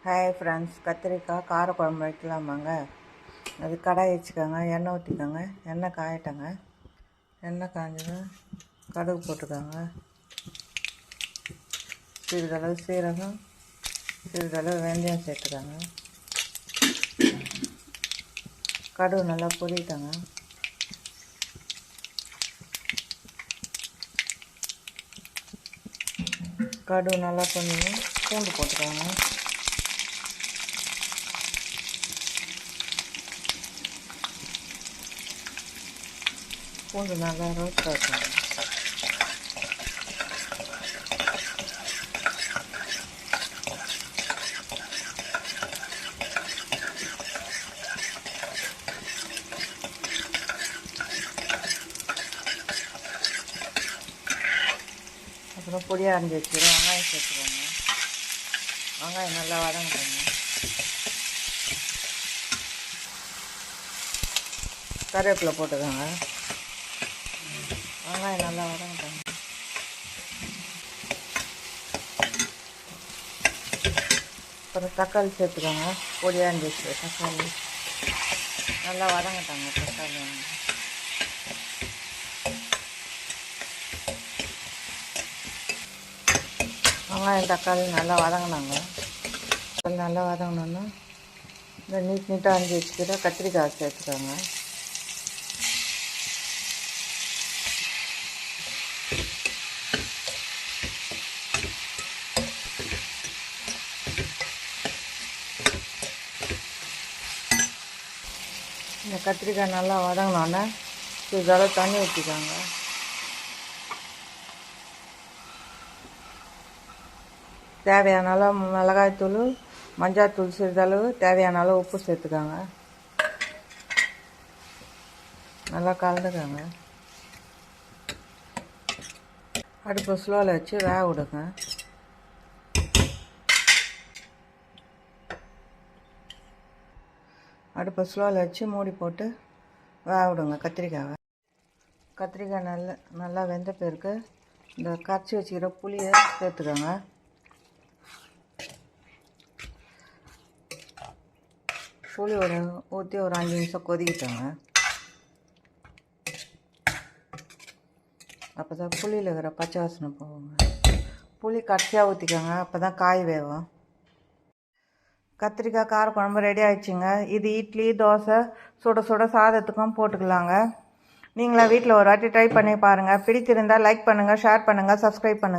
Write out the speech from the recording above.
Hi friends, கத்திரிக்காய் காரக்குழம்பு வைக்கலாமாங்க. அது கடாய் வச்சுக்கோங்க, எண்ணெய் ஊற்றிக்கோங்க. எண்ணெய் காயட்டங்க. எண்ணெய் காய்ஞ்சதும் கடுகு போட்டுக்கோங்க. சிறிதளவு சீரகம், சிறிதளவு வெந்தயம் சேர்த்துக்கோங்க. கடுகு நல்லா பொரியட்டங்க. கடுகு நல்லா பொரியும் பூண்டு போட்டுக்கோங்க. பூண்டு நல்லா ரோஸ்ட் ஆகணும். அப்புறம் பொடியாக அரைஞ்சி வச்சுக்கிறோம். வெங்காயம் சேர்த்துக்கோங்க. வெங்காயம் நல்லா வதங்கணும். கருவேப்பிலை போட்டுக்கோங்க. வெங்காயம் நல்லா வதங்கணும். அப்புறம் தக்காளி சேர்த்துக்கோங்க. பொடியாக அரைஞ்சி வச்சு தக்காளி நல்லா வதங்கட்டாங்க. தக்காளி வெங்காயம் தக்காளி நல்லா வதங்கினாங்க. நல்லா வதங்கினோன்னா இந்த நீட்டாக அரைஞ்சி வச்சுக்கிற கத்திரிக்காய் சேர்த்துக்கோங்க. இந்த கத்திரிக்காய் நல்லா வதங்கினோன்னே சிறிதளவு தண்ணி ஊற்றிக்கோங்க. தேவையான அளவு மிளகாய்த்தூள், மஞ்சாத்தூள் சிறிதளவு, தேவையான அளவு உப்பு சேர்த்துக்கோங்க. நல்லா கலந்துக்கோங்க. அடுப்பு ஸ்லோவில் வச்சு வேக விடுங்க. அடுப்பை ஸ்லோவில் வச்சு மூடி போட்டு வேக விடுங்க கத்திரிக்காவை. கத்திரிக்காய் நல்லா வெந்த பிறகு இந்த கரைச்சி வச்சுக்கிற புளியை சேர்த்துக்கோங்க. புளி ஊற்றி ஒரு 5 நிமிஷம் கொதிக்கிட்டோங்க. அப்போ தான் புளியில் இருக்கிற பச்சை வாசனை போகுங்க. புளி கடைசியாக ஊற்றிக்கோங்க, அப்போ தான் காய் வேகும். கத்திரிக்காய் காரக்குழம்பு ரெடி ஆயிடுச்சுங்க. இது இட்லி, தோசை, சுட சுட சாதத்துக்கும் போட்டுக்கலாங்க. நீங்களா வீட்டில் ஒரு வாட்டி ட்ரை பண்ணி பாருங்கள். பிடித்திருந்தால் லைக் பண்ணுங்கள், ஷேர் பண்ணுங்கள், சப்ஸ்கிரைப் பண்ணுங்கள்.